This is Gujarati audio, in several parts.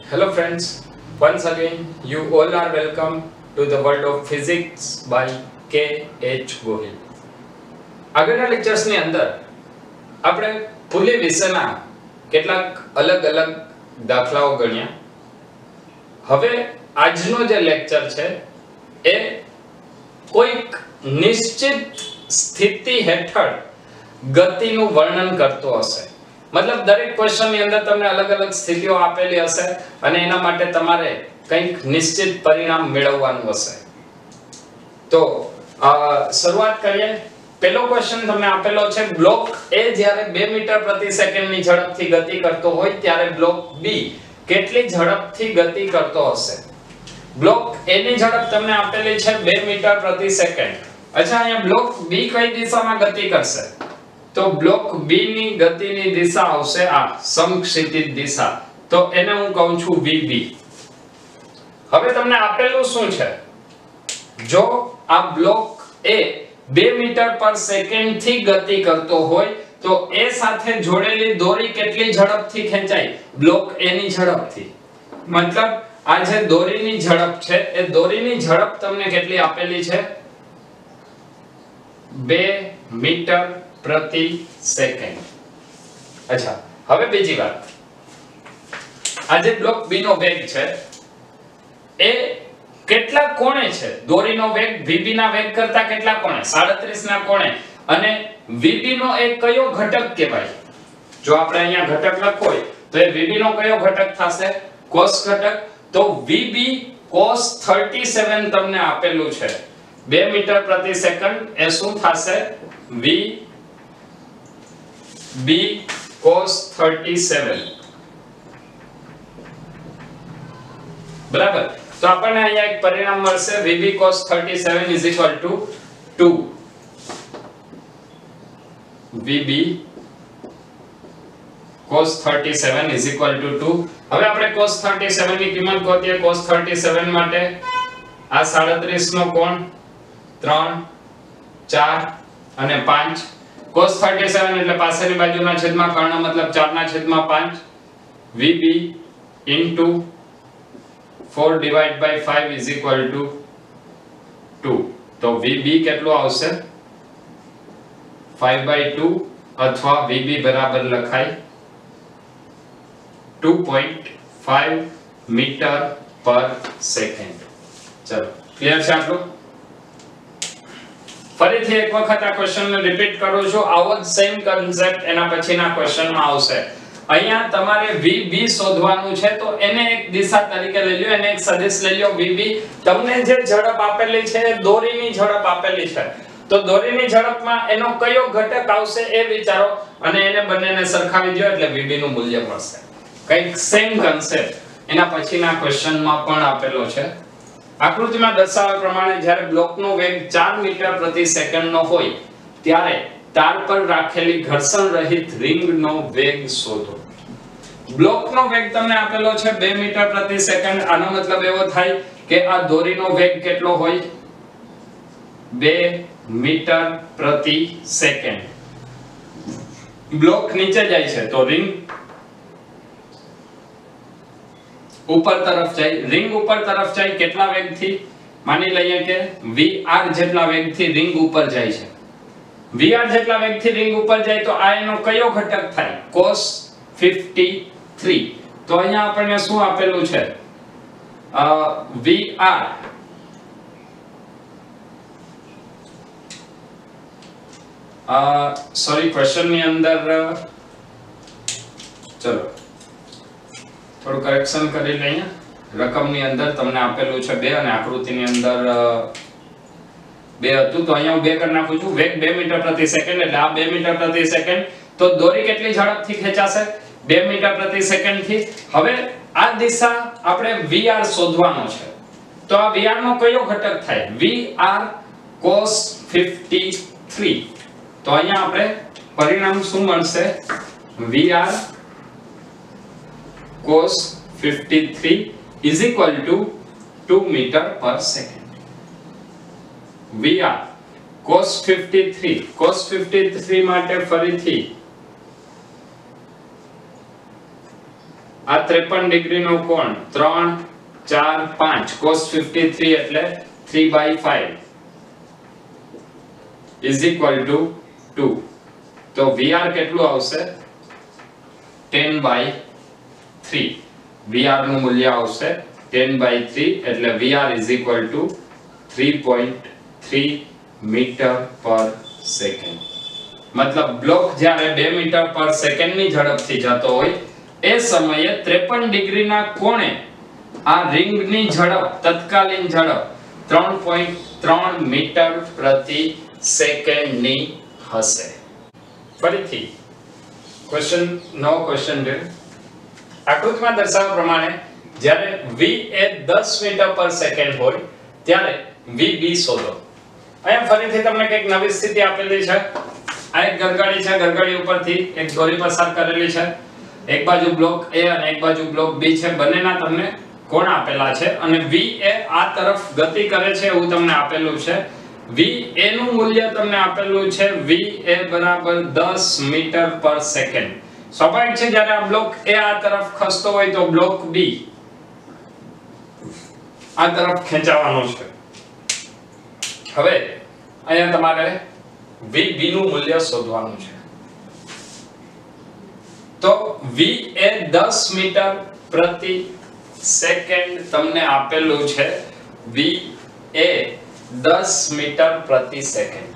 Hello friends, once again you all are welcome to the world of physics by K.H. Gohil. આગળના લેક્ચર્સની અંદર આપણે પુલી વિષયના કેટલાક અલગ-અલગ દાખલાઓ ગણ્યા. હવે આજનો જે લેક્ચર છે એ કોઈક નિશ્ચિત સ્થિતિ હેઠળ ગતિનું વર્ણન કરતો હશે. मतलब દરેક ક્વેશ્ચન ની અંદર તમને અલગ-અલગ સ્થિતિઓ આપેલી હશે અને એના માટે તમારે કંઈક નિશ્ચિત પરિણામ મેળવવાનું હશે. તો શરૂઆત કરીએ. પહેલો ક્વેશ્ચન તમને આપેલો છે, બ્લોક A જ્યારે 2 મીટર પ્રતિ સેકન્ડની ઝડપથી ગતિ કરતો હોય ત્યારે બ્લોક B કેટલી ઝડપથી ગતિ કરતો હશે? બ્લોક A ની ઝડપ તમને આપેલી છે 2 મીટર પ્રતિ સેકન્ડ. અચ્છા, અહીંયા બ્લોક B કઈ દિશામાં ગતિ કરશે? तो ब्लॉक B ની ગતિની દિશા આવશે આ સમક્ષિતિજ દિશા. તો એને હું કહું છું VB. હવે તમને આપેલું શું છે? જો આ બ્લોક A 2 મીટર પર સેકન્ડ થી ગતિ કરતો હોય તો A સાથે જોડેલી દોરી કેટલી ઝડપથી ખેંચાય? બ્લોક A ની ઝડપથી. મતલબ આ જે દોરીની ઝડપ છે એ દોરીની ઝડપ તમને કેટલી આપેલી છે? 2 મીટર प्रति सेकंड. अच्छा, હવે બીજી વાત. આ જે બ્લોક B નો વેગ છે એ કેટલા કોણે છે? દોરીનો વેગ VB ના વેગ કરતા કેટલા કોણે? 37 ના કોણે. અને VB નો એક કયો ઘટક કહેવાય? જો આપણે અહીંયા ઘટક લખો હોય તો એ VB નો કયો ઘટક થશે? cos ઘટક. તો VB cos 37 તમને આપેલું છે 2 મીટર પ્રતિ સેકન્ડ. એ શું થશે? B cos 37. બરાબર. તો આપણને અહીંયા એક પરિણામ મળશે VB cos 37 2. VB cos 37 2. હવે આપણે cos 37 ની કિંમત ગોતીએ. cos 37 માટે આ 37 નો કોણ 3 4 અને 5. cos 37 એટલે પાછળની બાજુના છેદમાં કર્ણ મતલબ 4 ના છેદમાં 5. VB into 4 divided by 5 is equal to 2. તો VB કેટલું આવશે? 5/2 અથવા VB બરાબર લખાય 2.5 મીટર પર સેકન્ડ. ચલો, ક્લિયર છે આટલું? ફરીથી એક વખત આ ક્વેશ્ચનને રિપીટ કરું છું. આવો જ સેમ કન્સેપ્ટ એના પછીના ક્વેશ્ચનમાં આવશે. અહીંયા તમારે VB શોધવાનું છે તો એને એક દિશા તરીકે લઈ લ્યો, એને એક સદિશ લઈ લ્યો VB. તમને જે ઝડપ આપેલી છે એ દોરીની ઝડપ આપેલી છે. તો દોરીની ઝડપમાં એનો કયો ઘટક આવશે એ વિચારો અને એને બંનેને સરખાવી દો એટલે VB નું મૂલ્ય મળશે. કંઈક સેમ કન્સેપ્ટ એના પછીના ક્વેશ્ચનમાં પણ આપેલો છે. આકૃતિમાં દર્શાવ્યા પ્રમાણે જ્યારે બ્લોકનો વેગ 4 મીટર પ્રતિ સેકન્ડનો હોય ત્યારે તાર પર રાખેલી ઘર્ષણ રહિત રિંગનો વેગ શોધો. બ્લોકનો વેગ તમને આપેલો છે 2 મીટર પ્રતિ સેકન્ડ. આનો મતલબ એવો થાય કે આ દોરીનો વેગ કેટલો હોય? 2 મીટર પ્રતિ સેકન્ડ. બ્લોક નીચે જાય છે તો રિંગ ઉપર તરફ જાય. રિંગ ઉપર તરફ જાય કેટલા વેગથી? માની લઈએ કે vr જેટલા વેગથી રિંગ ઉપર જાય છે. vr જેટલા વેગથી રિંગ ઉપર જાય તો આ એનો કયો ઘટક થાય? cos 53. તો અહીંયા આપણને શું આપેલું છે? vr સોરી ક્વેશ્ચન ની અંદર ચલો થોડું કરેક્શન કરી લઈએ. રકમની અંદર તમને આપેલું છે 2 અને આકૃતિની અંદર 2 હતું તો અહીંયા હું 2 કરી નાખું છું. વેગ 2 મીટર પ્રતિ સેકન્ડ એટલે આ 2 મીટર પ્રતિ સેકન્ડ. તો દોરી કેટલી ઝડપથી ખેંચાશે? 2 મીટર પ્રતિ સેકન્ડ થી. હવે આ દિશા આપણે vr શોધવાનો છે. તો આ vr નો કયો ઘટક થાય? vr cos 53. તો અહીંયા આપણે પરિણામ શું મળશે? vr cos 53 is equal to 2 meter per second. VR cos 53 માટે ફરીથી આ 53 ડિગ્રી નો કોણ 3 4 5 cos 53 એટલે 3/5 is equal to 2. તો VR કેટલું આવશે 10/3. VR નું મૂલ્ય આવશે 10/3 એટલે VR is equal to 3.3 metre પર સેકન્ડ. મતલબ બ્લોક જ્યારે 2 મીટર પર સેકન્ડ ની ઝડપથી જતો હોય એ સમયે 53 ડિગ્રીના કોણે આ રિંગની ઝડપ તત્કાલીન ઝડપ 3.3 મીટર પ્રતિ સેકન્ડની હશે. ફરીથી નવો ક્વેશ્ચન છે. આકૃતિમાં દર્શાવ્યા પ્રમાણે જ્યારે v એ 10 મીટર પર સેકન્ડ હોય ત્યારે vb શોધો. અહીંયા ફરીથી તમને કંઈક નવી સ્થિતિ આપેલી છે. આ એક ગરગાડી છે, ગરગાડી ઉપરથી એક દોરી પસાર કરેલી છે. એક બાજુ બ્લોક A અને એક બાજુ બ્લોક B છે. બંનેના તમને કોણ આપેલા છે અને v એ આ તરફ ગતિ કરે છે એવું તમને આપેલું છે. v a નું મૂલ્ય તમને આપેલું છે v a બરાબર 10 મીટર પર સેકન્ડ. સ્વાભાવિક છે જ્યારે આ બ્લોક A આ તરફ ખસતો હોય તો બ્લોક B આ તરફ ખેંચાવાનો છે. હવે અહીંયા તમારે vb નું મૂલ્ય શોધવાનું છે. તો v એ 10 મીટર પ્રતિ સેકન્ડ તમને આપેલું છે. v એ 10 મીટર પ્રતિ સેકન્ડ.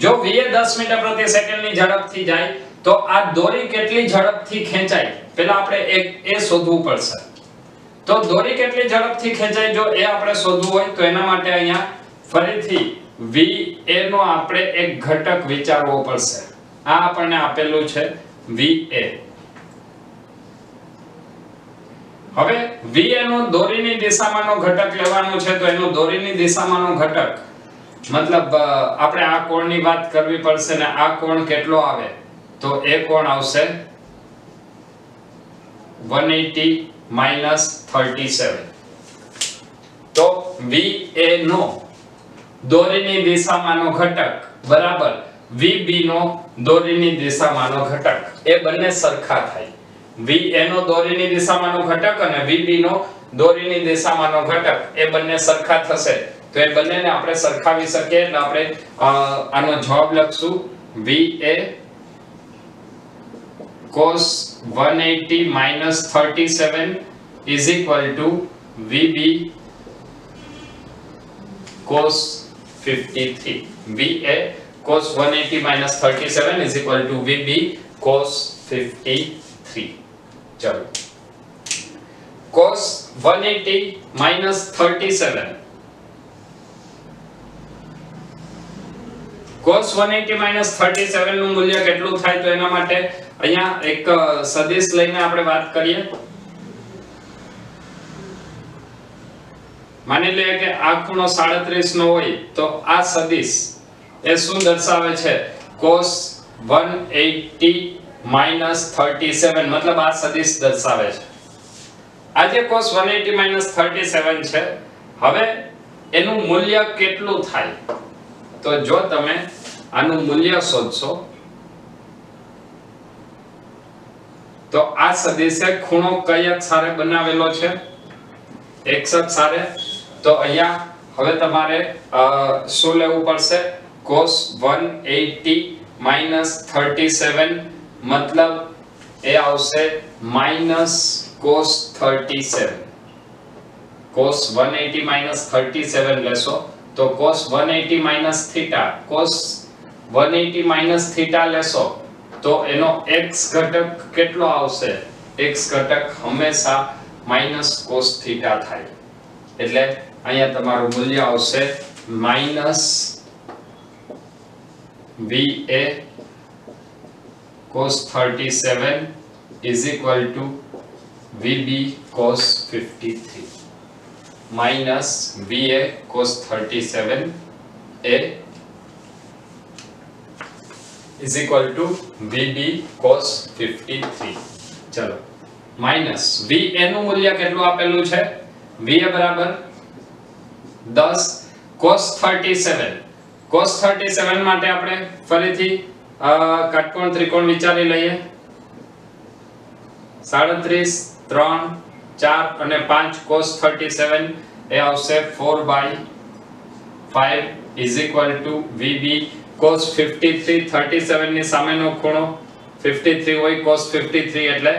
જો v એ 10 મીટર પ્રતિ સેકન્ડ ની ઝડપથી જાય તો આ દોરી કેટલી ઝડપથી ખેંચાય પહેલા આપણે એ શોધવું પડશે. તો દોરી કેટલી ઝડપથી ખેંચાય જો એ આપણે શોધવું હોય તો એના માટે અહીંયા ફરીથી va નો આપણે એક ઘટક વિચારવો પડશે. આ આપણને આપેલું છે va. હવે va નો દોરીની દિશામાંનો ઘટક લેવાનો છે તો એનો દોરીની દિશામાંનો ઘટક મતલબ આપણે આ કોણની વાત કરવી પડશે ને આ કોણ કેટલો આવે તો એ કોણ આવશે 180 37. તો va નો દોરીની દિશામાંનો ઘટક બરાબર vb નો દોરીની દિશામાંનો ઘટક એ બંને સરખા થાય. va નો દોરીની દિશામાંનો ઘટક અને vb નો દોરીની દિશામાંનો ઘટક એ બંને સરખા થશે તો એ બંનેને આપણે સરખાવી શકીએ એટલે આપણે આનો જવાબ લખશું va cos 180 37 is equal to vb cos 53. va cos 180 37 is equal to vb cos 53. चलो cos 180 37 cos 180 37 નું મૂલ્ય કેટલું થાય તો એના માટે અહીંયા એક સદિશ લઈને આપણે વાત કરીએ. માની લઈએ કે આ ખૂણો 37 નો હોય તો આ સદિશ એ શું દર્શાવે છે cos 180 37 मतलब आ सदिश दर्शावे छे. आ जे cos 180 37 छे હવે એનું મૂલ્ય કેટલું થાય તો જો તમે આનું મૂલ્ય શોધશો તો આ સદિશે ખૂણો કઈ અક્ષ સાથે બનાવેલો છે x અક્ષ સાથે. તો અહીંયા હવે તમારે શું લેવું પડશે cos 180 37 मतलब ए आवશે -cos 37. cos 180 37 लेशो तो cos 180 थीटा cos 180 थीटा लेशो तो एनो x घटक કેટલો આવશે x ઘટક હંમેશા -cos थीटा થાય એટલે અહીંયા તમારું મૂલ્ય આવશે -va cos 37 is equal to vb cos 53 minus va cos 37 a is equal to vb cos 53. चलो माइनस va નું મૂલ્ય કેટલું આપેલું છે va બરાબર 10 cos 37 માટે આપણે ફરીથી કાટકોણ ત્રિકોણ વિચારી લઈએ. 37 3 4 અને 5 cos 37 એ આવશે 4/5 is equal to VB cos 53 37 ની સામેનો ખૂણો 53 હોય cos 53 એટલે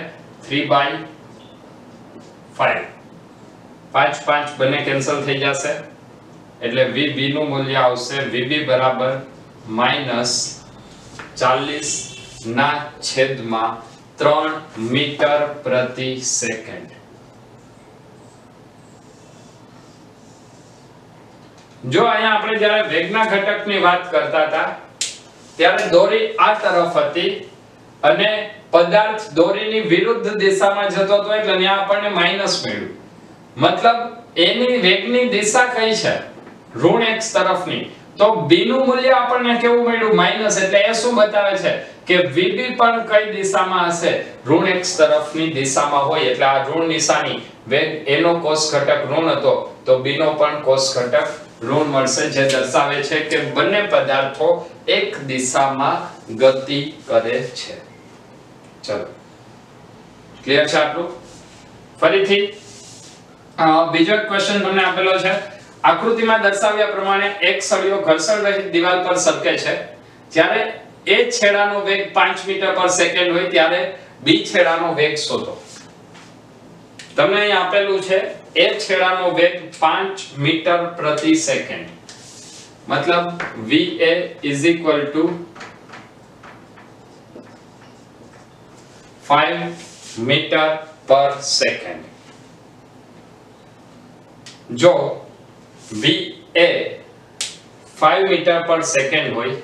3/5 5 5 બંને કેન્સલ થઈ જશે એટલે VB નું મૂલ્ય આવશે VB બરાબર -40 ના છેદમાં 3 મીટર પ્રતિ સેકન્ડ। જો અહીંયા આપણે જ્યારે વેગના ઘટકની વાત કરતા હતા ત્યારે દોરી આ તરફ હતી અને પદાર્થ દોરીની વિરુદ્ધ દિશામાં જતો હતો એટલે ત્યાં આપણને માઈનસ મળ્યું, મતલબ એની વેગની દિશા કઈ છે? ઋણ x તરફની। તો b નું મૂલ્ય આપણને કેવું મળ્યું? માઈનસ। એટલે એ શું બતાવે છે કે VB પણ કઈ દિશામાં હશે? ઋણ x તરફની દિશામાં હોય એટલે આ ઋણ નિશાની વેગ એનો કોસ ઘટક ઋણ હતો તો b નો પણ કોસ ઘટક ઋણ મળશે, જે દર્શાવે છે કે બંને પદાર્થો એક દિશામાં ગતિ કરે છે। ચલો ક્લિયર છે આટલું? ફરીથી બીજો ક્વેશ્ચન તમને આપેલો છે। આકૃતિમાં દર્શાવ્યા પ્રમાણે એક સળિયો ઘર્ષણ રહિત દિવાલ પર સરકે છે, જ્યારે એ છેડાનો વેગ 5 મીટર પર સેકન્ડ હોય ત્યારે બી છેડાનો વેગ શોધો। તમને અહીં આપેલું છે એ છેડાનો વેગ 5 મીટર પ્રતિ સેકન્ડ, મતલબ VA is equal to 5 metre પર સેકન્ડ। જો VA 5 મીટર પર સેકન્ડ હોય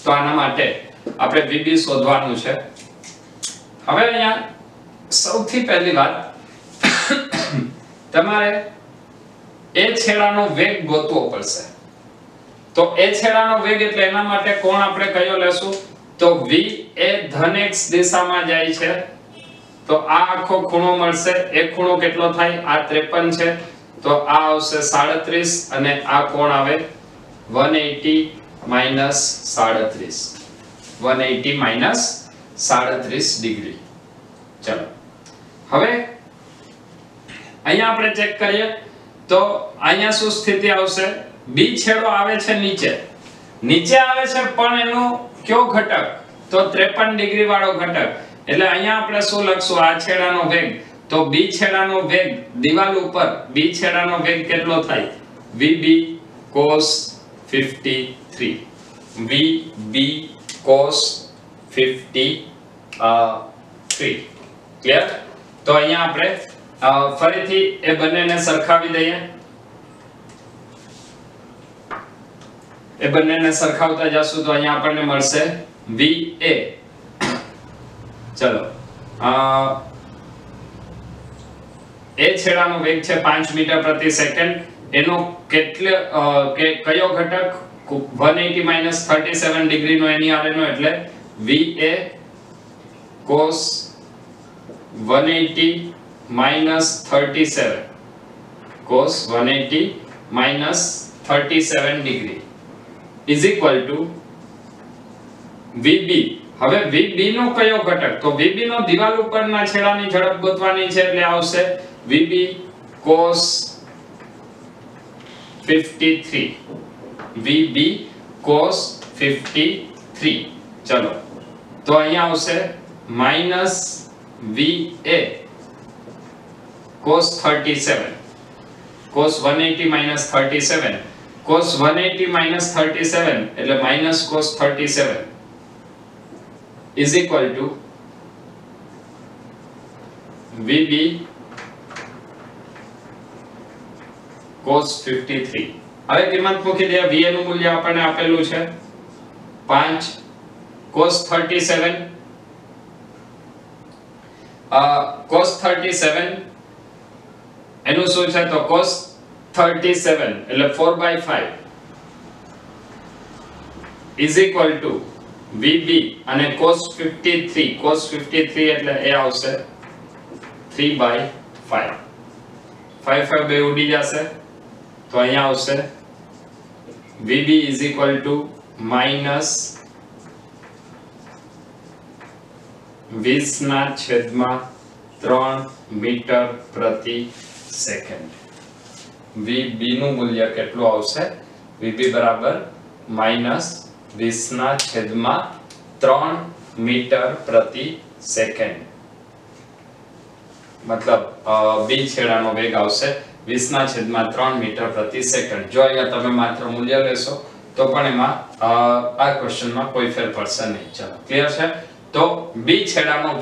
તો આના માટે આપણે VB શોધવાનું છે। હવે અહીંયા સૌથી પહેલી વાત તમારે એ છેડાનો વેગ ગોતવો પડશે। તો એ છેડાનો વેગ એટલે એના માટે કોણ આપણે કયો લેશું? તો VA ધન x દિશામાં જાય છે તો આ આખો ખૂણો મળશે। એક ખૂણો કેટલો થાય? આ 53 છે તો આ આવશે 37 અને આ કોણ આવે 180 minus 37 180 minus 37 ડિગ્રી। ચલો હવે અહીંયા આપણે ચેક કરીએ તો અહીંયા શું સ્થિતિ આવશે? બી છેડો આવે છે નીચે આવે છે પણ એનો કયો ઘટક? તો 53 ડિગ્રી વાળો ઘટક। એટલે અહીંયા આપણે શું લખશું? આ છેડાનો વેગ, તો બી છેડાનો વેગ દિવાલ ઉપર બી છેડાનો વેગ કેટલો થાય? VB cos 53 VB cos 53 clear? તો અહીંયા આપણે ફરીથી એ બંનેને સરખાવી દઈએ। એ બંનેને સરખાવતા જશું તો અહીંયા આપણને મળશે VA। ચલો એ છેડાનો વેગ છે 5 મીટર પ્રતિ સેકન્ડ, એનો કયો ઘટક? 180 minus 37 ડિગ્રી નો એની આરેનો એટલે VA cos 180 minus 37 cos 180 minus 37 degree is equal to VB। હવે VB નો કયો ઘટક? તો VB નો દિવાલ ઉપરના છેડાની ઝડપ ગોતવાની છે એટલે આવશે VB cos 53 VB cos 53। ચલો તો અહીંયા આવશે minus VA cos 37 cos 180 minus 37 cos 180 minus 37 એટલે minus cos 37 is equal to VB cos 53। હવે કિંમત મૂકી દે। VA નું મૂલ્ય આપણને આપેલું છે 5 cos 37 cos 37 એનું શું છે? તો cos 37 એટલે 4/5 is equal to VB અને cos 53 એટલે એ આવશે 3/5 5 બે ઉડી જશે તો અહીંયા આવશે VB is equal to minus 20/3 metre પ્રતિ સેકન્ડ. VB નું મૂલ્ય કેટલું આવશે? VB બરાબર -20/3 મીટર પ્રતિ સેકન્ડ. મતલબ બી છેડાનો વેગ આવશે 20/3 મીટર પ્રતિ સેકન્ડ. જો અહીંયા તમે માત્ર મૂલ્ય લેશો તો પણ એમાં આ ક્વેશ્ચનમાં કોઈ ફેર પડશે નહીં. ચલો ક્લિયર છે? તો બી છેડાનો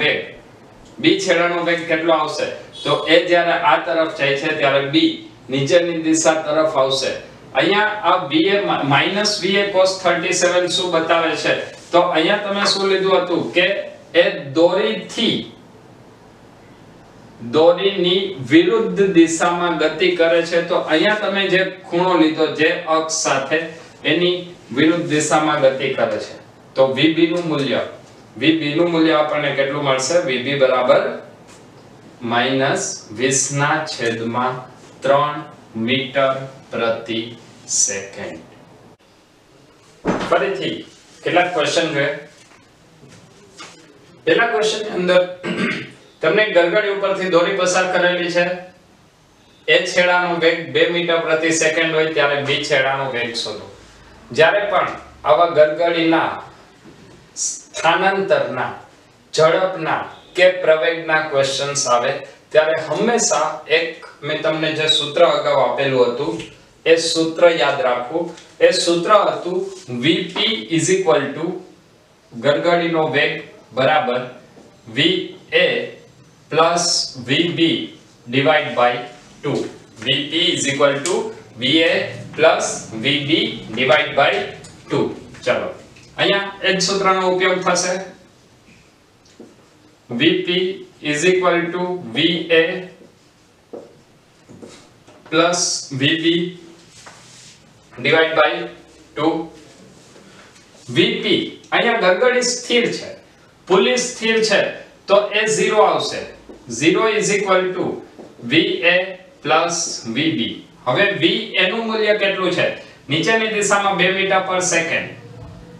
વેગ કેટલો આવશે? તો એ જ્યારે આ તરફ જાય છે ત્યારે બી નીચેની દિશા તરફ આવશે. અહીંયા આ VA VA cos 37 શું બતાવે છે? તો અહીંયા તમે શું લીધું હતું કે એ દોરીની વિરુદ્ધ દિશામાં ગતિ કરે છે. તો અહીંયા તમે જે ખૂણો લીધો જે અક્ષ સાથે એની વિરુદ્ધ દિશામાં ગતિ કરે છે. તો VB નું મૂલ્ય આપણને કેટલું મળશે? VB બરાબર -20/3 મીટર પ્રતિ સેકન્ડ. ફરીથી કેટલાક ક્વેશ્ચન જોઈએ. પહેલા ક્વેશ્ચન ની અંદર તમને ગરગડી ઉપરથી દોરી પસાર કરેલી છે. એ છેડાનો વેગ 2 મીટર પ્રતિ સેકન્ડ હોય ત્યારે બી છેડાનો વેગ શોધો. જ્યારે પણ આવા ગરગડીના સ્થાનાંતરના, ઝડપના કે પ્રવેગના ક્વેશ્ચન્સ આવે ત્યારે હંમેશા એક મેં તમને જે સૂત્ર અગાઉ આપેલું હતું એ સૂત્ર યાદ રાખવું. એ સૂત્ર હતું Vp ગરગડીનો વેગ બરાબર Va plus VB divided by 2. Vp VA plus VB divided by 2. ચલો અહીંયા એ જ સૂત્રનો ઉપયોગ થશે. Vp VA plus VB divided by 2. Vp અહીંયા ગરગડી સ્થિર છે, પુલી સ્થિર છે તો એ 0 આવશે. 0 VA plus VB. હવે V એનું મૂલ્ય કેટલું છે? નીચેની દિશામાં 2 મીટર પર સેકન્ડ.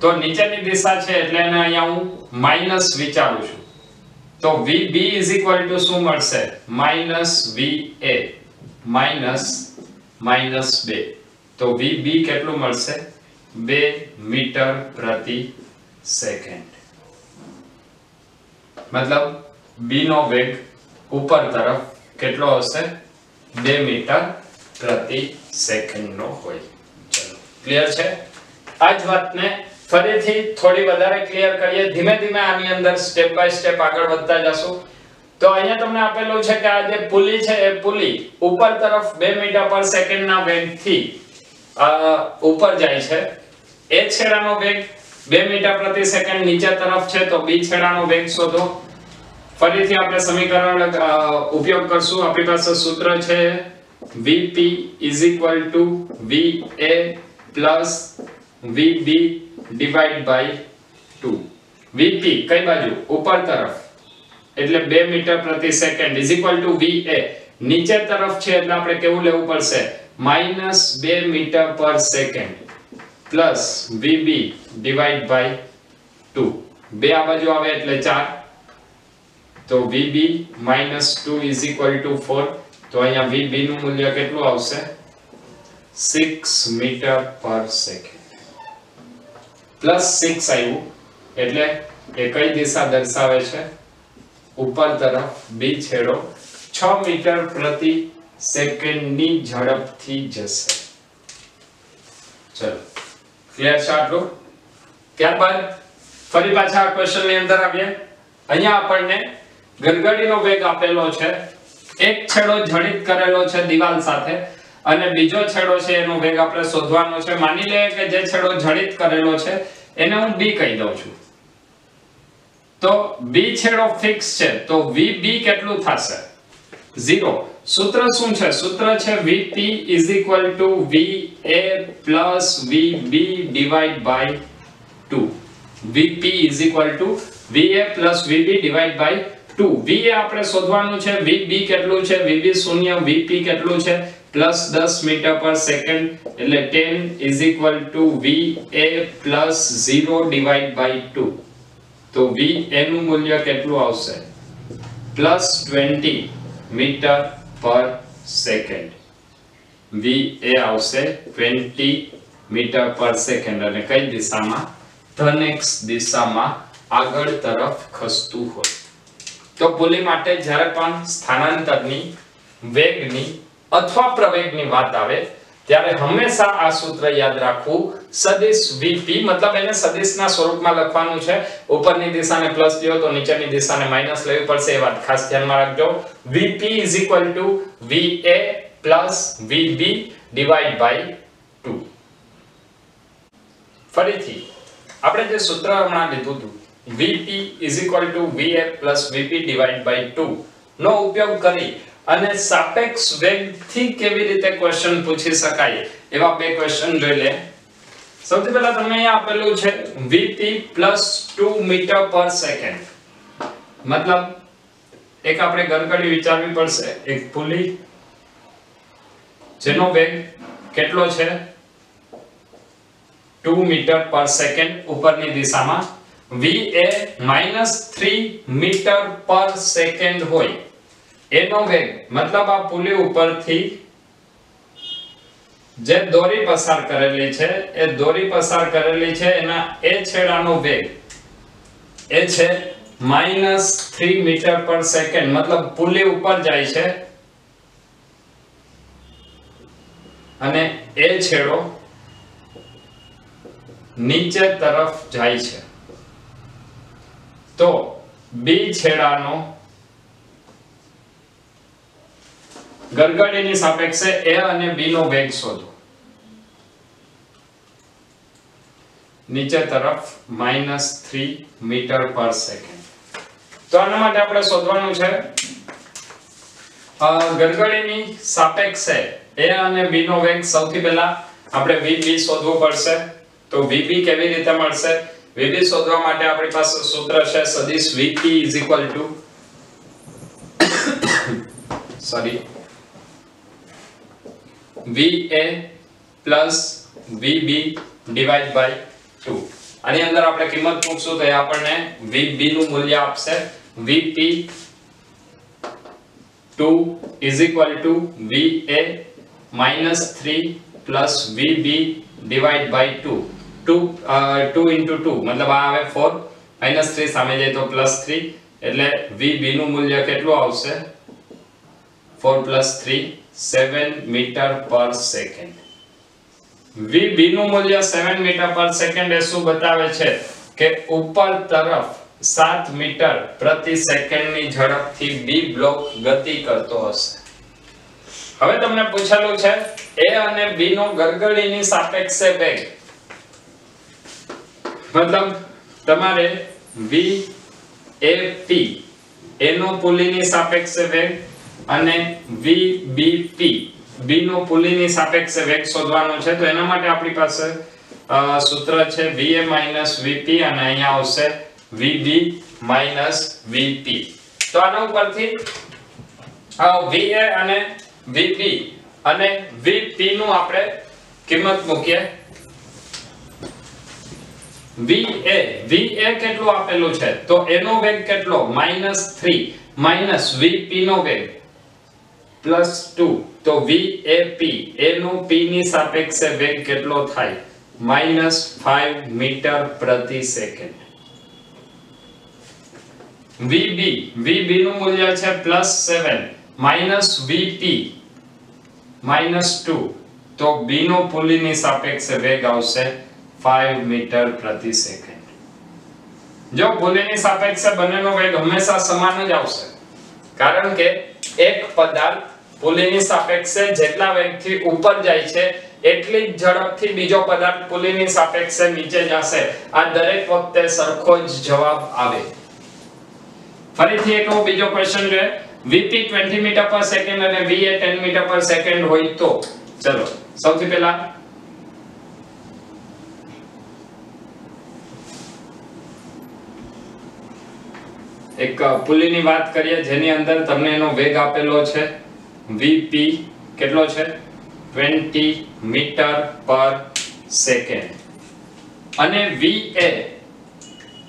તો નીચેની દિશા છે એટલે એને અહીંયા હું માઈનસ વિચારું છું. તો VB શું મળશે? -VA -2. તો VB કેટલું મળશે? 2 મીટર પ્રતિ સેકન્ડ. મતલબ B નો વેગ ઉપર તરફ કેટલો હશે? 2 મીટર પ્રતિ સેકન્ડ નો હોય. ચલો ક્લિયર છે? આ જ વાતને ફરીથી થોડી વધારે ક્લિયર કરીએ. ધીમે ધીમે આની અંદર સ્ટેપ બાય સ્ટેપ આગળ વધતા જશું. તો અહીંયા તમને આપેલું છે કે આ જે પુલી છે એ પુલી ઉપર તરફ 2 મીટર પર સેકન્ડ ના વેગથી ઉપર જાય છે. એ છેડાનો વેગ 2 મીટર પ્રતિ સેકન્ડ નીચે તરફ છે તો બી છેડાનો વેગ શોધો. ફરીથી આપણે સમીકરણ ઉપયોગ કરશું. આપણી પાસે સૂત્ર છે Vp VA plus VB divided by 2. Vp કઈ બાજુ? ઉપર તરફ એટલે 2 મીટર પ્રતિ સેકન્ડ VA નીચે તરફ છે એટલે આપણે કેવું લેવું પડશે? -2 મીટર પર second plus VB divided by 2. 2 આ બાજુ આવે એટલે 4. તો VB -2 4. તો અહીંયા VB નું મૂલ્ય કેટલું આવશે? 6 મીટર પર સેકન્ડ. +6 આવ્યું એટલે એ કઈ દિશા દર્શાવે છે? ઉપર તરફ બી છેડો 6 મીટર પ્રતિ સેકન્ડ ની ઝડપથી જશે. ચલો ક્લિયર છે આટલું? ત્યારબાદ ફરી પાછા આ ક્વેશ્ચન ની અંદર આવીએ. અહીંયા આપણને ગરગડીનો વેગ આપેલો છે. એક છેડો જડિત કરેલો છે દિવાલ સાથે અને બીજો છેડો છે એનો વેગ આપણે શોધવાનો છે. માની લઈએ કે જે છેડો જડિત કરેલો છે એને હું B કહી દઉં છું. તો B છેડો ફિક્સ છે તો VB કેટલું થશે? 0. સૂત્ર શું છે? સૂત્ર છે Vp VA plus VB divided by 2. Vp VA plus VB divided by 2. VA આપણે શોધવાનું છે. VB કેટલું છે? VB 0. VP કેટલું છે? +10 મીટર પર સેકન્ડ એટલે 10 VA plus 0 divided by 2. તો VA નું મૂલ્ય કેટલું આવશે +20 મીટર પર સેકન્ડ. VA આવશે 20 મીટર પર સેકન્ડ અને કઈ દિશામાં ધન x દિશામાં આગળ તરફ ખસતું હોય. તો પુલી માટે જ્યારે પણ સ્થાનાંતરની વેગની અથવા પ્રવેગની વાત આવે ત્યારે હંમેશા આ સૂત્ર યાદ રાખવું. સદિશ VP મતલબ એને સદિશના સ્વરૂપમાં લખવાનું છે. ઉપરની દિશાને પ્લસ લ્યો તો નીચેની દિશાને માઈનસ લેવી પડશે એ વાત ખાસ ધ્યાનમાં રાખજો. VP VA VB / 2. ફરીથી આપણે જે સૂત્ર હમણાં લીધું હતું VP VA VB / 2 નો ઉપયોગ કરી અને સાપેક્ષ વેગથી કેવી રીતે ક્વેશ્ચન પૂછી શકાય એવા બે ક્વેશ્ચન જોઈ લે. સૌથી પહેલા તમને અહીંયા આપેલું છે VP +2 મીટર પર સેકન્ડ. મતલબ એક આપણે ગરગડી વિચારવી પડશે. એક પુલી જેનો વેગ કેટલો છે 2 મીટર પર સેકન્ડ ઉપરની દિશામાં. VA -3 મીટર પર સેકન્ડ હોય એનો વેગ મતલબ આ પુલી ઉપરથી જે દોરી પસાર કરેલી છે એ દોરી પસાર કરેલી છે એના એ છેડાનો વેગ એ છે -3 મીટર પર સેકન્ડ. મતલબ પુલી ઉપર જાય છે અને એ છેડો નીચે તરફ જાય છે. તો બી છેડાનો ગરગડીની સાપેક્ષે A અને B નો વેગ શોધો. નીચે તરફ -3 મીટર પર સેકન્ડ. તો આના માટે આપણે શોધવાનું છે ગરગડીની સાપેક્ષે A અને B નો વેગ. સૌથી પહેલા આપણે VB શોધવું પડશે. તો VB કેવી રીતે મળશે? VB શોધવા માટે આપણી પાસે સૂત્ર છે સદિશ VP VA VB / 2. આની અંદર આપણે કિંમત મૂકશું તો એ આપણને VB નું મૂલ્ય આપશે. VP 2 VA -3 VB / 2. 2 into 2 મતલબ આ આવે 4 -3 સામે જાય તો +3 એટલે VB નું મૂલ્ય કેટલું આવશે 4 + 3 7 મીટર પર સેકન્ડ. VB નું મૂલ્ય 7 મીટર પર સેકન્ડ એ શું બતાવે છે કે ઉપર તરફ 7 મીટર પ્રતિ સેકન્ડની ઝડપથી B બ્લોક ગતિ કરતો હશે. હવે તમને પૂછેલું છે A અને B નો ગરગડીની સાપેક્ષે વેગ. મતલબ તમારે VAP એનો પુલીની સાપેક્ષે વેગ અને VBP B નો પુલીની સાપેક્ષે વેગ શોધવાનો છે. તો એના માટે આપણી પાસે સૂત્ર છે VA - VP અને અહીંયા આવશે VB - VP. તો આના ઉપરથી VA અને VB અને VP નું આપણે કિંમત મૂકીએ. VA કેટલું આપેલું છે તો એનો વેગ કેટલો -3 VP નો વેગ +2 તો VAP એનો P ની સાપેક્ષે વેગ કેટલો થાય -5 મીટર પ્રતિ સેકન્ડ. VB નું મૂલ્ય છે +7 VP -2 તો B નો પુલીની સાપેક્ષે વેગ આવશે 5 મીટર પ્રતિ સેકન્ડ. જો પુલીની સાપેક્ષે બંનેનો વેગ હંમેશા સમાન જ આવશે કારણ કે એક પદાર્થ પુલીની સાપેક્ષે જેટલા વેગથી ઉપર જાય છે એટલી જ ઝડપથી બીજો પદાર્થ પુલીની સાપેક્ષે નીચે જશે. આ દરેક વખતે સરખો જ જવાબ આવે. ફરીથી એક બીજો ક્વેશ્ચન છે. VP 20 મીટર પર સેકન્ડ અને VA 10 મીટર પર સેકન્ડ હોય તો ચલો સૌથી પહેલા એક પુલીની વાત કરીએ જેની અંદર તમને એનો વેગ આપેલો છે VP કેટલો છે 20 મીટર પર સેકન્ડ અને VA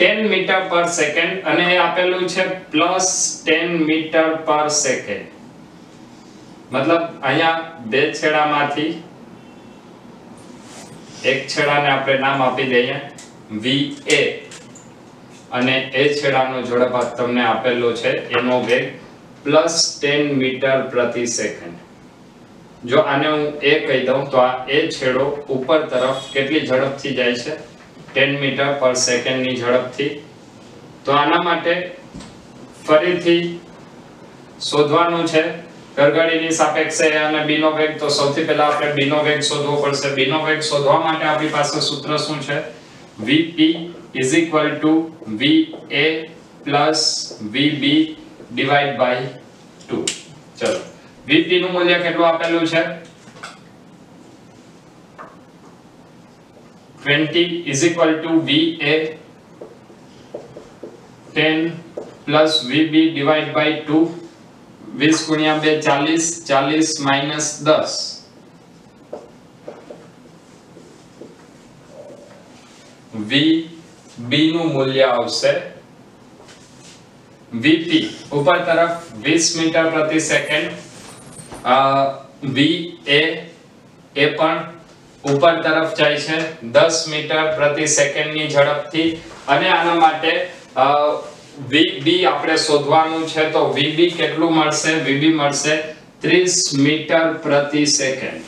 10 મીટર પર સેકન્ડ અને એ આપેલું છે +10 મીટર પર સેકન્ડ. મતલબ અહીંયા બે છેડામાંથી એક છેડાને આપણે નામ આપી દઈએ VA અને એ છેડાનો ઝડપ તમને આપેલો છે એનો વેગ +10 મીટર પ્રતિ સેકન્ડ. જો આને હું A કહી દઉં તો આ એ છેડો ઉપર તરફ કેટલી ઝડપથી જાય છે 10 મીટર પર સેકન્ડ ની ઝડપથી. તો આના માટે ફરીથી શોધવાનું છે ગરગડીની સાપેક્ષે A અને B નો વેગ. તો સૌથી પહેલા આપણે B નો વેગ શોધવો પડશે. B નો વેગ શોધવા માટે આપણી પાસે સૂત્ર શું છે? Vp = VA + VB / 2. ચલો Vp નું મૂલ્ય કેટલું આપેલું છે? 20 = VA 10 + VB / 2. 20 × 2 40, 40 - 10. VB નું મૂલ્ય આવશે VP ઉપર તરફ 20 મીટર પ્રતિ સેકન્ડ, VA એ પણ ઉપર તરફ જાય છે 10 મીટર પ્રતિ સેકન્ડ ની ઝડપથી અને આના માટે VB આપણે શોધવાનું છે. તો VB કેટલું મળશે? VB મળશે 30 મીટર પ્રતિ સેકન્ડ.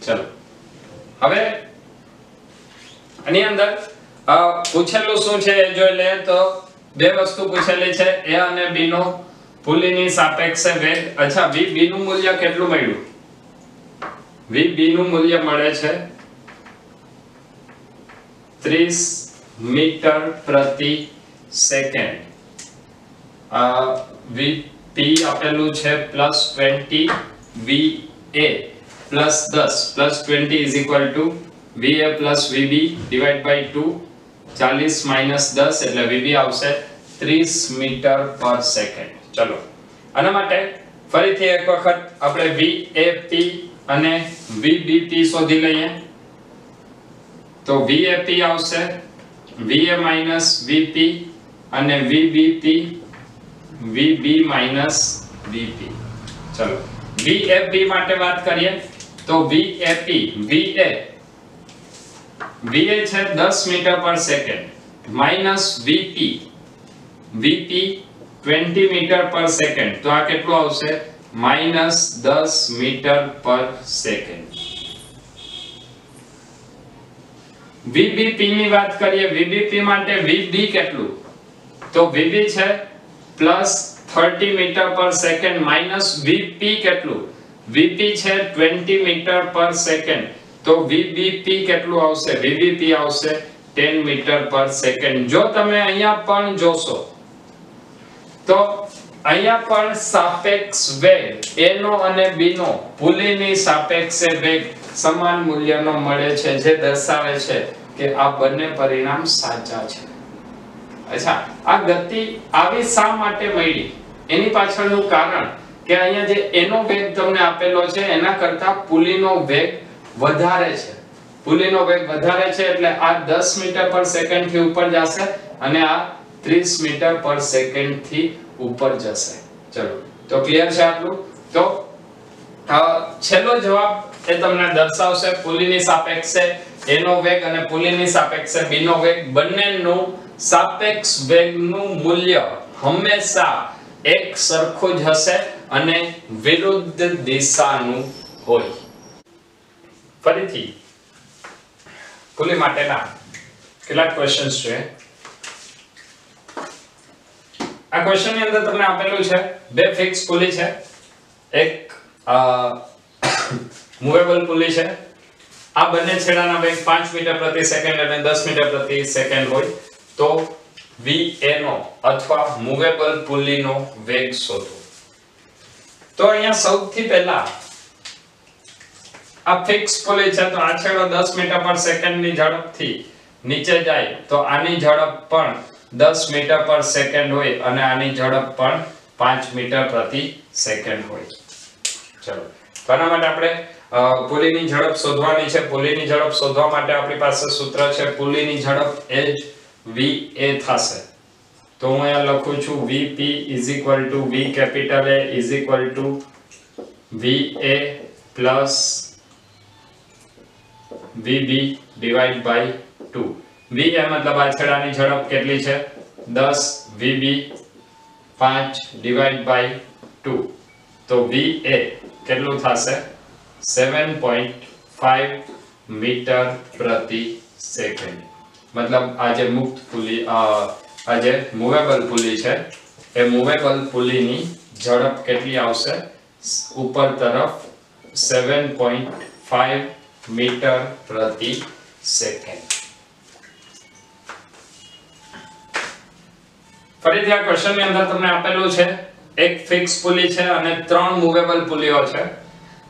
ચલો હવે આની અંદર પૂછેલું શું છે એ જોઈ લે. તો બે વસ્તુ પૂછેલી છે A અને B નો પુલીની સાપેક્ષે વેગ. અચ્છા VB નું મૂલ્ય કેટલું મળ્યું? VB નું મૂલ્ય મળે છે 30 મીટર પ્રતિ સેકન્ડ. VP આપેલું છે +20, VA +10 +20 = VA + VB / 2. 40 - 10 એટલે VB આવશે 30 મીટર પર સેકન્ડ. ચલો આના માટે ફરીથી એક વખત આપણે VAP અને VBP શોધી લઈએ. તો VAP આવશે VA - VP અને VBP VB - VP. ચલો VAP માટે વાત કરીએ તો VAP VA છે 10 મીટર પર સેકન્ડ -VP VP 20 મીટર પર સેકન્ડ. તો આ કેટલું આવશે? -10 મીટર પર સેકન્ડ. VBP ની વાત કરીએ. VBP માટે VB કેટલું? તો VB છે +30 મીટર પર સેકન્ડ -VP કેટલું? VP છે 20 મીટર પર સેકન્ડ. તો VBP કેટલું આવશે? VBP આવશે 10 મીટર પર સેકન્ડ. જો તમે અહીંયા પણ જોશો તો અહીંયા પણ સાપેક્ષ વેગ A નો અને B નો પુલીની સાપેક્ષે વેગ સમાન મૂલ્યનો મળે છે, જે દર્શાવે છે કે આ બંને પરિણામ સાચા છે. અચ્છા આ ગતિ આવી શા માટે મળી? એની પાછળનું કારણ કે અહીંયા જે A નો વેગ તમને આપેલો છે એના કરતા પુલીનો વેગ વધારે છે. પુલીનો વેગ વધારે છે એટલે આ 10 મીટર પર સેકન્ડ થી ઉપર જશે અને આ 30 મીટર પર સેકન્ડ થી ઉપર જશે. ચલો તો ક્લિયર છે આટલું? તો છેલ્લો જવાબ એ તમને દર્શાવશે પુલીની સાપેક્ષે A નો વેગ અને પુલીની સાપેક્ષે B નો વેગ બંનેનું સાપેક્ષ વેગનું મૂલ્ય હંમેશા એક સરખું જ હશે અને વિરુદ્ધ દિશાનું હોય. ફરીથી પુલી માટેના કેટલાક ક્વેશ્ચન્સ છે. આ ક્વેશ્ચન ની અંદર તમને આપેલું છે બે ફિક્સ પુલી છે, એક મૂવેબલ પુલી છે. આ બંને છેડાના વેગ 5 મીટર પ્રતિ સેકન્ડ અને 10 મીટર પ્રતિ સેકન્ડ હોય. તો VA નો અથવા મૂવેબલ પુલીનો વેગ શોધો. તો અહીંયા સૌથી પહેલા આ ફિક્સ પુલી છે તો આ છેડો 10 મીટર પર સેકન્ડ ની ઝડપથી નીચે જાય તો આની ઝડપ પણ 10 મીટર પર સેકન્ડ હોય અને આની ઝડપ પણ 5 મીટર પ્રતિ સેકન્ડ હોય. ચલો આના માટે આપણે પુલીની ઝડપ શોધવાની છે. પુલીની ઝડપ શોધવા માટે આપણી પાસે સૂત્ર છે. પુલીની ઝડપ એ જ VA થશે. તો હું અહીંયા લખું છું VP V capital A VA plus VB divide by 2. VA મતલબ આ છેડાની ઝડપ કેટલી છે 10, VB 5 ડિવાઇડ બાય 2. તો VA કેટલું થશે 7.5 મીટર પ્રતિ સેકન્ડ. મતલબ આ જે મુક્ત પુલી આ જે મૂવેબલ પુલી છે એ મૂવેબલ પુલીની ઝડપ કેટલી આવશે ઉપર તરફ 7.5 મીટર પ્રતિ સેકન્ડ. ફરીથી આ ક્વેશ્ચન ની અંદર તમને આપેલું છે એક ફિક્સ પુલી છે અને 3 મૂવેબલ પુલીઓ છે.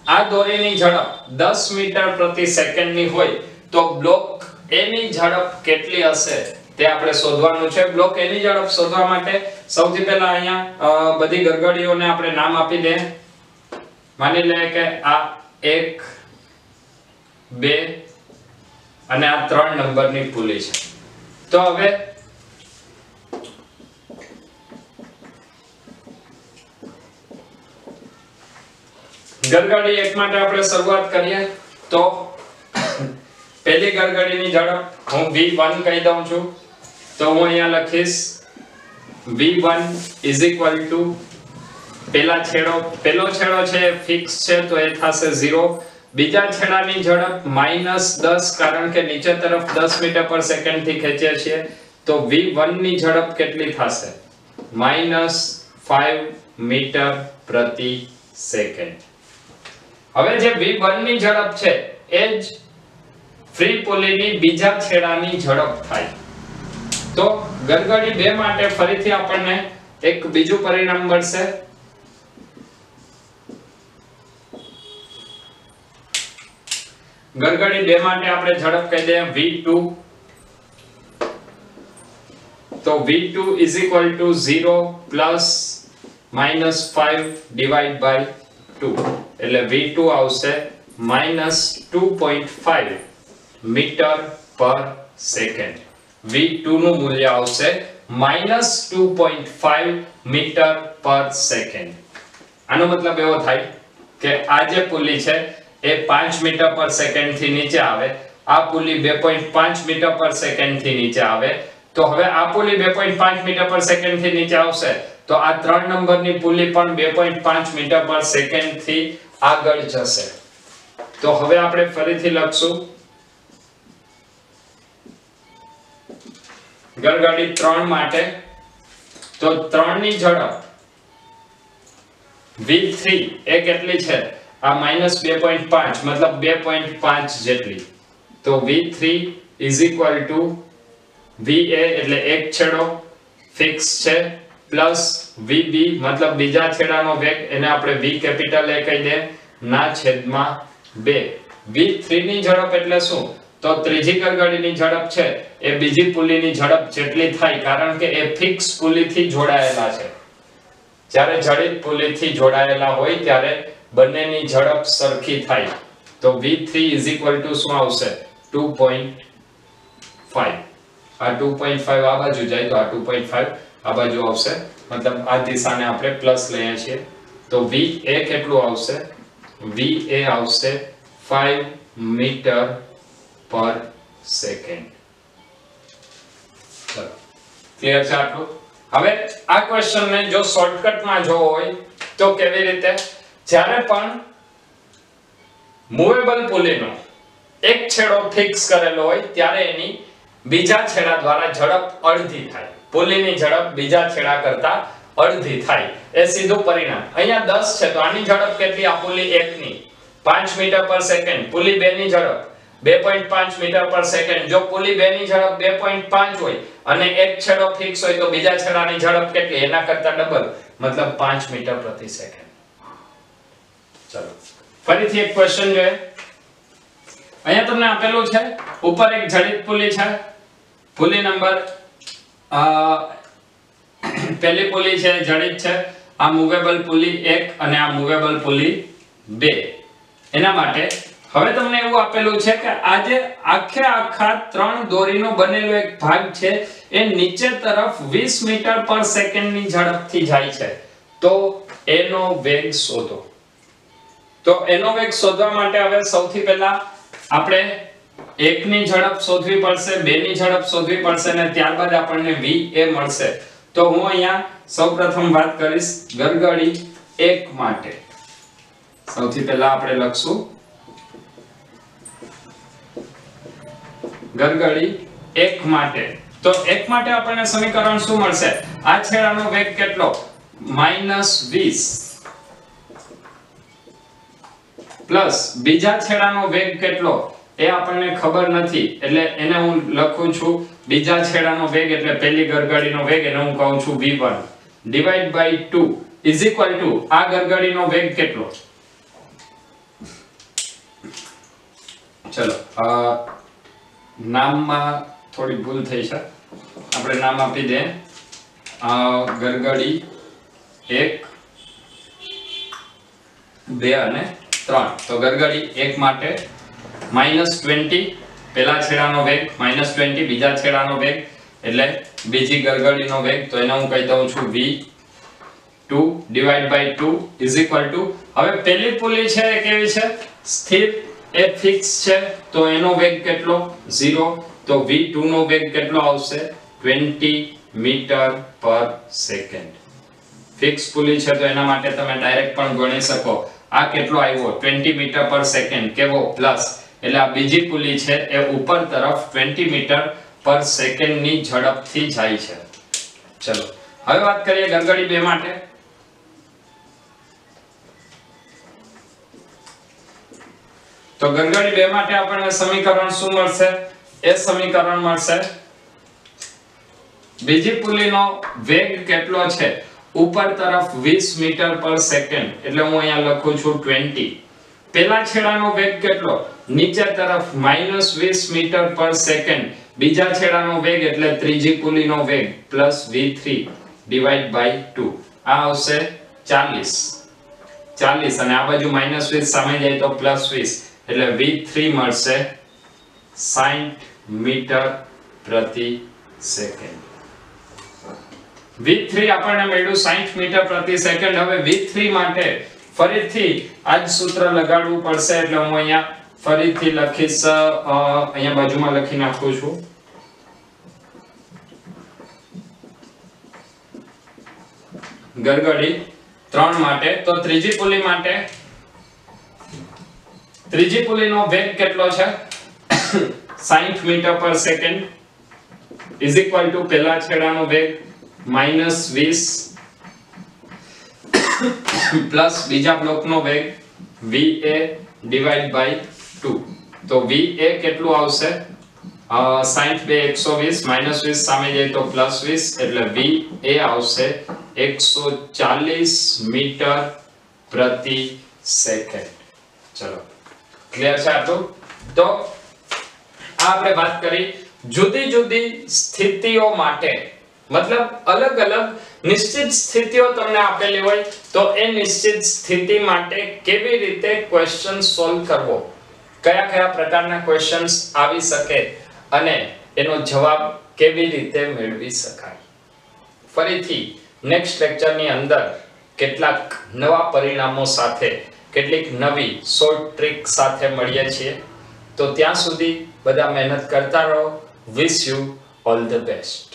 આ દોરીની ઝડપ 10 મીટર પ્રતિ સેકન્ડ ની હોય તો બ્લોક A ની ઝડપ કેટલી હશે તે આપણે શોધવાનું છે. બ્લોક A ની ઝડપ શોધવા માટે સૌથી પહેલા અહીંયા બધી ગરગડીઓને આપણે નામ આપી દે. માની લે કે આ 1 2 અને આ 3 નંબરની પુલી છે. તો હવે ગરગડી 1 માટે આપણે શરૂઆત કરીએ તો પહેલી ગરગડીની ઝડપ હું V1 કહી દઉં છું. તો હું અહીંયા લખીશ V1 પહેલો છેડો છે ફિક્સ છે તો એ થશે 0. બીજા છેડાની ઝડપ -10 કારણ કે નીચે તરફ 10 મીટર પર સેકન્ડ થી ખેંચીએ છીએ તો V1 ની ઝડપ કેટલી થશે -5 મીટર પ્રતિ સેકન્ડ. હવે જે V1 ની ઝડપ છે એ જ ફ્રી પુલીની બીજા છેડાની ઝડપ થાય. તો ગરગડી 2 માટે ફરીથી આપણને એક બીજું પરિણામ મળશે. ગરગડી 2 માટે આપણે ઝડપ કહી દઈએ V2. તો V2 0 પ્લસ -5 ડિવાઇડ બાય 2 એટલે V2 આવશે -2.5 મીટર પર સેકન્ડ. V2 નું મૂલ્ય આવશે -2.5 મીટર પર સેકન્ડ. આનો મતલબ એવો થાય કે આ જે પુલી છે એ 5 મીટર પર સેકન્ડ થી નીચે આવે, આ પુલી 2.5 મીટર પર સેકન્ડ થી નીચે આવે. તો હવે આ પુલી 2.5 મીટર પર સેકન્ડ થી નીચે આવશે તો આ 3 નંબરની પુલી પણ 2.5 મીટર પર સેકન્ડ થી આગળ જશે. તો હવે આપણે ફરીથી લખશું ગરગડી 3 માટે. તો 3 ની ઝડપ V3 એ કેટલી છે આ -2.5 મતલબ 2.5 જેટલી. તો V3 VA એટલે એક છેડો ફિક્સ છે પ્લસ VB મતલબ બીજા છેડાનો વેગ એને આપણે V કેપિટલ A કહી દે ના છેદમાં 2. V3 ની ઝડપ એટલે શું તો ત્રીજી ગરગડીની ઝડપ છે એ બીજી પુલીની ઝડપ જેટલી થાય કારણ કે એ ફિક્સ પુલીથી જોડાયેલા છે. જ્યારે જડિત પુલીથી જોડાયેલા હોય ત્યારે બંનેની ઝડપ સરખી થાય. તો V3 શું આવશે 2.5. આ 2.5 આ બાજુ જાય તો આ 2.5 આ બાજુ આવશે મતલબ આ દિશાને આપણે પ્લસ લઈએ છીએ. તો VA કેટલું આવશે VA આવશે 5 મીટર પર સેકન્ડ. ચલો ક્લિયર છે આટલું. હવે આ ક્વેશ્ચન ને જો શોર્ટકટમાં જોવો હોય તો કેવી રીતે જ્યારે પણ મૂવેબલ પુલીનો એક છેડો ફિક્સ કરેલો હોય ત્યારે એની બીજા છેડા દ્વારા ઝડપ અડધી થાય. પુલીની ઝડપ બીજા છેડા કરતા અડધી થાય એ સીધું પરિણામ. અહીંયા 10 છે તો આની ઝડપ કેટલી આ પુલી 1 ની 5 મીટર પર સેકન્ડ. પુલી 2 ની ઝડપ 2.5 મીટર પર સેકન્ડ. જો પુલી 2 ની ઝડપ 2.5 હોય અને એક છેડો ફિક્સ હોય તો બીજા છેડાની ઝડપ કેટલી એના કરતા ડબલ મતલબ 5 મીટર પ્રતિ સેકન્ડ. ચલો ફરીથી એક ક્વેશ્ચન જોઈએ. અહીંયા તમને આપેલું છે ઉપર એક જડિત પુલી છે. પુલી નંબર પહેલી પુલી છે જડિત છે. આ મૂવેબલ પુલી 1 અને આ મૂવેબલ પુલી 2 એના માટે હવે તમને એવું આપેલું છે કે આ જે આખા 3 દોરીનો બનેલો એક ભાગ છે એ નીચે તરફ 20 મીટર પર સેકન્ડની ઝડપથી જાય છે, તો એનો વેગ શોધો. તો એનો વેગ શોધવા માટે હવે સૌથી પહેલા આપણે 1 ની ઝડપ શોધવી પડશે, 2 ની ઝડપ શોધવી પડશે અને ત્યારબાદ આપણને v એ મળશે. તો હું અહીંયા સૌપ્રથમ વાત કરીશ ગરગડી 1 માટે. સૌથી પહેલા આપણે લખશું ગરગડી 1 માટે. તો 1 માટે આપણને સમીકરણ શું મળશે? આ છેડાનો વેગ કેટલો? -20 પ્લસ બીજા છેડાનો વેગ કેટલો એ આપણને ખબર નથી, એટલે એને હું લખું છું બીજા છેડાનો વેગ એટલે પહેલી ગરગડીનો વેગ, એને હું કહું છું v1 divide by 2 is equal to આ ગરગડીનો વેગ કેટલો? ચલો નામમાં થોડી ભૂલ થઈ છે, આપણે નામ આપી દે ગરગડી 1 2 અને 3. તો ગરગડી 1 માટે -20 પહેલા છેડાનો વેગ, -20 બીજા છેડાનો વેગ એટલે બીજી ગરગડીનો વેગ, તો એને હું કહી દઉં છું v2 divide by 2 is equal to હવે પહેલી પુલી છે એ કેવી છે? સ્થિર, એ ફિક્સ છે, તો એનો વેગ કેટલો? 0. તો v2 નો વેગ કેટલો આવશે? 20 મીટર પર સેકન્ડ. ફિક્સ પુલી છે તો એના માટે તમે ડાયરેક્ટ પણ ગણી શકો. આ કેટલો આવ્યો? 20 મીટર પર સેકન્ડ. કેવો? પ્લસ, એટલે આ બીજી પુલી છે એ ઉપર તરફ 20 મીટર પર સેકન્ડ ની ઝડપથી જાય છે. ચલો હવે વાત કરીએ ગરગડી 2 માટે. તો ગરગડી 2 માટે આપણને સમીકરણ શું મળશે? એ સમીકરણ મળશે બીજી પુલીનો વેગ કેટલો છે? ઉપર તરફ 20 મીટર પર સેકન્ડ, એટલે હું અહીંયા લખું છું 20. પહેલા છેડાનો વેગ કેટલો? નીચે તરફ -20 મીટર પર સેકન્ડ. બીજા છેડાનો વેગ એટલે ત્રીજી પુલીનો વેગ પ્લસ v3 ડિવાઇડ બાય 2. આ આવશે 40 અને આ બાજુ -20 સામે જાય તો +20, એટલે v3 મળશે 60 મીટર પ્રતિ સેકન્ડ. v3 આપણને મળ્યું 60 મીટર પ્રતિ સેકન્ડ. હવે v3 માટે ફરીથી આ જ સૂત્ર લગાડવું પડશે, એટલે હું અહીંયા ફરીથી લખીશ, અહીંયા બાજુમાં લખી નાખું છું ગરગડી 3 માટે. તો ત્રીજી પુલી માટે ત્રીજી પુલીનો વેગ કેટલો છે? 60 મીટર પર સેકન્ડ ઇઝ ઇક્વલ ટુ પહેલા છેડાનો વેગ -20 પ્લસ બીજા બ્લોકનો વેગ va ડિવાઇડ બાય 2. તો va કેટલું આવશે? 60 બે 120 -20 સામે જાય તો +20, એટલે va આવશે 140 મીટર પ્રતિ સેકન્ડ. ચલો ક્લિયર છે આટલું? તો આ આપણે વાત કરી જુદી જુદી સ્થિતિઓ માટે, મતલબ અલગ અલગ નિશ્ચિત સ્થિતિઓ તમને આપેલી હોય તો એ નિશ્ચિત સ્થિતિ માટે કેવી રીતે ક્વેશ્ચન સોલ્વ કરવો, કયા કયા પ્રકારના ક્વેશ્ચન્સ આવી શકે અને એનો જવાબ કેવી રીતે મેળવી શકાય. ફરીથી નેક્સ્ટ લેક્ચરની અંદર કેટલાક નવા પરિણામો સાથે, કેટલીક નવી શોર્ટ ટ્રીક સાથે મળીએ છીએ. તો ત્યાં સુધી બધા મહેનત કરતા રહો. Wish you all the best.